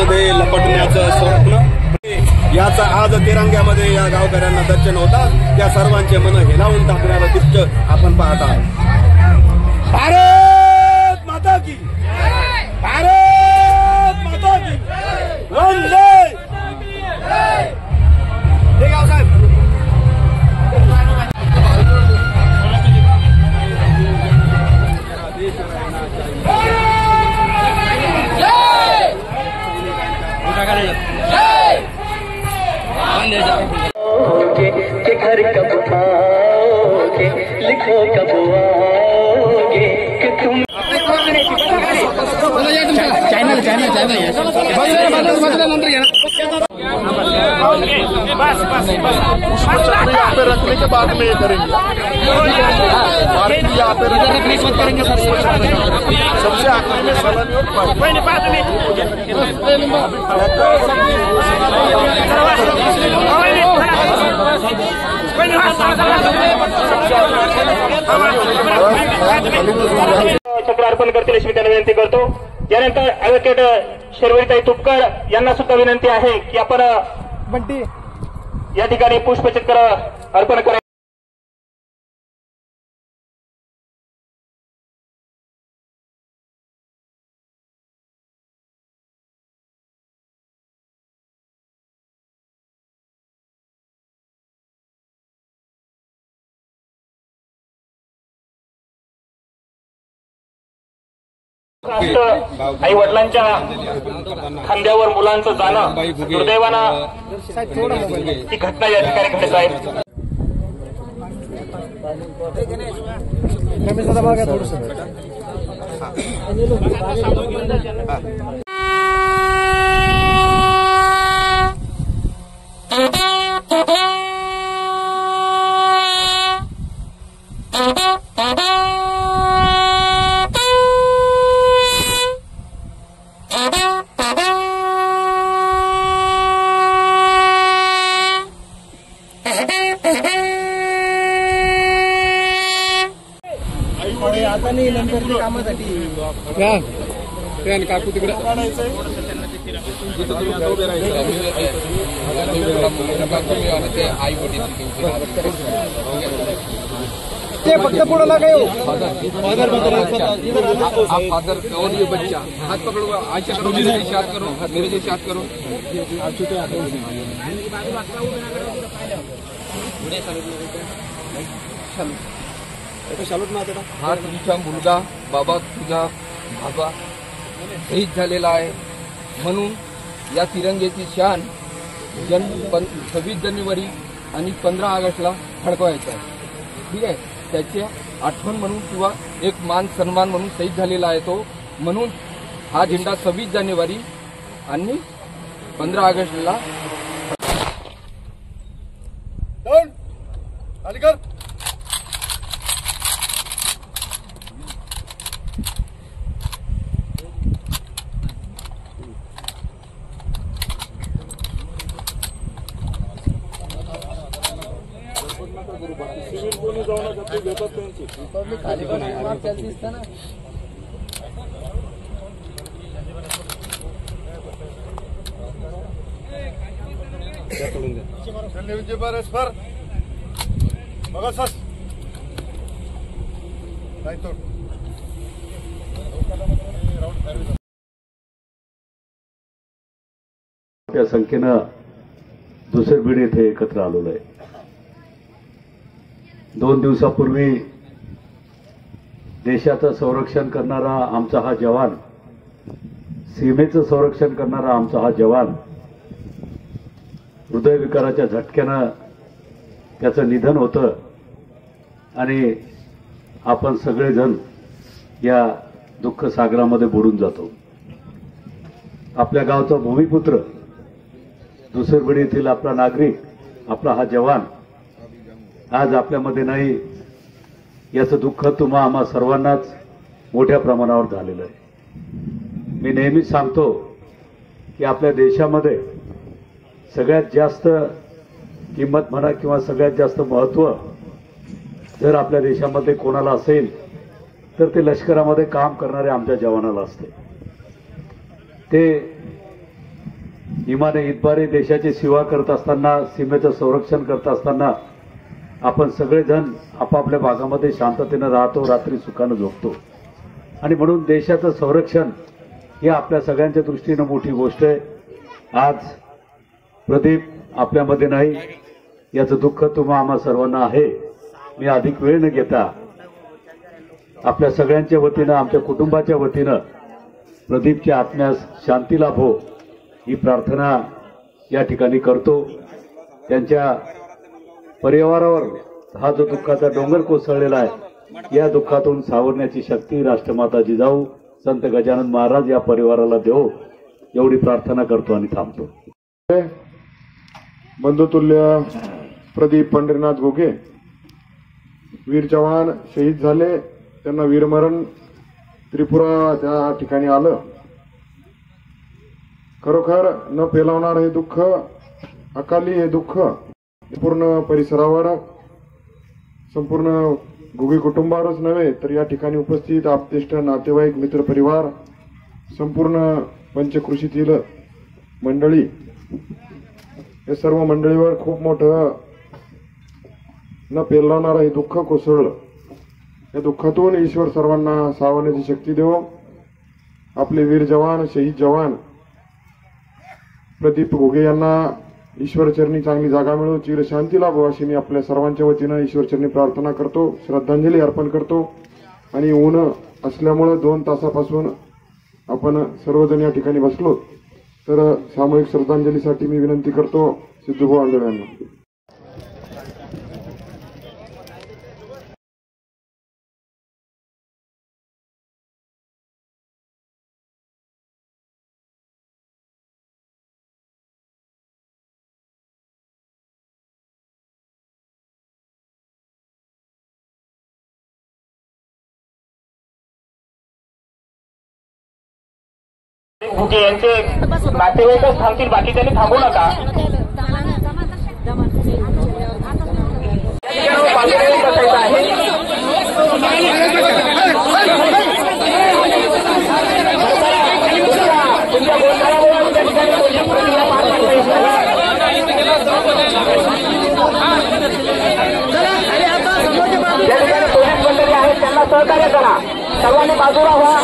जंगलामध्ये लपटण्याचं स्वप्न याचा आज तिरंग्यामध्ये या गावकऱ्यांना दर्शन होता। त्या सर्वांचे मन हेलावून टाकणारं दृश्य आपण पाहत आहात। भारत माता की भारत माता की वंदे। के घर कब आओगे, लिखो कब आओगे कि तुम चैनल यहाँ पे रखने के बाद में ये करेंगे, यहाँ पे करेंगे। सबसे आखिरी में सलामी चक्र अर्पण करतील अशी मी त्यांना विनंती करतो। यानंतर ॲडव्होकेट शर्वरीताई तुपकर यांना सुद्धा विनंती आहे की आपण या ठिकाणी पुष्पचक्र अर्पण करा। आई वडिलांच्या खांद्यावर मुलांचं जाणं दुर्दैवानं ही घटना या ठिकाणी घडत आहे। आता नाही नंतर कामासाठी काकू तिकडे आई वडील ते फक्त पुढे लागाय फादर और ये बच्चा हाथ पकड़ो, आशा करो, मेरे जैसे याद करो, मेरे जैसे याद करो। हा तुमचा मुलगा बाबा, तुझा बाबा शहीद झालेला आहे म्हणून या तिरंग्याची शान 26 जानेवारी आणि 15 ऑगस्टला फडकवायचा आहे। ठीक आहे, त्याची आठवण म्हणून किंवा एक मान सन्मान म्हणून शहीद झालेला आहे तो, म्हणून हा झेंडा 26 जानेवारी आणि 15 ऑगस्टला त्या संख्येनं दुसरबीड येथे एकत्र आलेलो आहे। 2 दिवसापूर्वी देशाचं संरक्षण करणारा आमचा हा जवान, सीमेचं संरक्षण करणारा आमचा हा जवान हृदयविकाराच्या झटक्यानं त्याचं निधन होतं आणि आपण सगळेजण या दुःख सागरामध्ये बुडून जातो। आपल्या गावचा भूमिपुत्र, दुसरबीड येथील आपला नागरिक, आपला हा जवान आज आपल्यामध्ये नाही, याचं दुःख तुम्हा आम्हा सर्वांनाच मोठ्या प्रमाणावर झालेलं आहे। मी नेहमीच सांगतो की आपल्या देशामध्ये सगळ्यात जास्त किंमत म्हणा किंवा सगळ्यात जास्त महत्त्व जर आपल्या देशामध्ये कोणाला असेल तर ते लष्करामध्ये काम करणारे आमच्या जवानाला असते। ते इमाने इतबारे देशाची सेवा करत असताना, सीमेचं संरक्षण करत असताना आपण सगळेजण आपापल्या भागामध्ये शांततेनं राहतो, रात्री सुखानं झोपतो. आणि म्हणून देशाचं संरक्षण ही आपल्या सगळ्यांच्या दृष्टीनं मोठी गोष्ट आहे. आज प्रदीप आपल्यामध्ये नाही, याचं दुःख तुम्हा आम्हा सर्वांना आहे. मी अधिक वेळ न घेता आपल्या सगळ्यांच्या वतीनं, आमच्या कुटुंबाच्या वतीनं प्रदीपच्या आत्म्यास शांती लाभो ही प्रार्थना या ठिकाणी करतो. त्यांच्या परिवारावर हा जो दुःखाचा डोंगर कोसळलेला आहे, या दुःखातून सावरण्याची शक्ती राष्ट्रमाता जिजाऊ संत गजानन महाराज या परिवाराला देवो, एवढी प्रार्थना करतो आणि थांबतो. बंधुतुल्य प्रदीप पंढरीनाथ घोगे वीर जवान शहीद झाले, त्यांना वीरमरण त्रिपुरा त्या ठिकाणी आलं. खरोखर न पेलवणार हे दुःख, अकाली हे दुःख पूर्ण परिसरावर, संपूर्ण घोगे कुटुंबावरच नव्हे तर या ठिकाणी उपस्थित आप्तेष्ट, नातेवाईक, मित्रपरिवार, संपूर्ण पंचकृषीतील मंडळी, या सर्व मंडळीवर खूप मोठं न पेलवणारं हे दुःख कोसळलं. या दुःखातून ईश्वर सर्वांना सावरण्याची शक्ती देवो. आपले वीर जवान, शहीद जवान प्रदीप घोगे यांना ईश्वरचरणी चांगली जागा मिळो, चिर शांती लाभो अशी मी आपल्या सर्वांच्या वतीनं ईश्वरचरणी प्रार्थना करतो, श्रद्धांजली अर्पण करतो. आणि ऊन असल्यामुळे 2 तासापासून आपण सर्वजण या ठिकाणी बसलो, तर सामूहिक श्रद्धांजलीसाठी मी विनंती करतो सिद्धूभाऊ आंधळे यांना. घोगे यांचे नातेवाईकच थांबतील, बाकी त्यांनी थांबू नका. बसायचं आहे. तुमच्या गोंधळामुळे त्या ठिकाणी पोलीस प्रक्रिया पार पाडता येत नाही. ज्या ठिकाणी पोलीस मंडळी आहेत त्यांना सहकार्य करा. सर्वांनी बाजूला व्हा.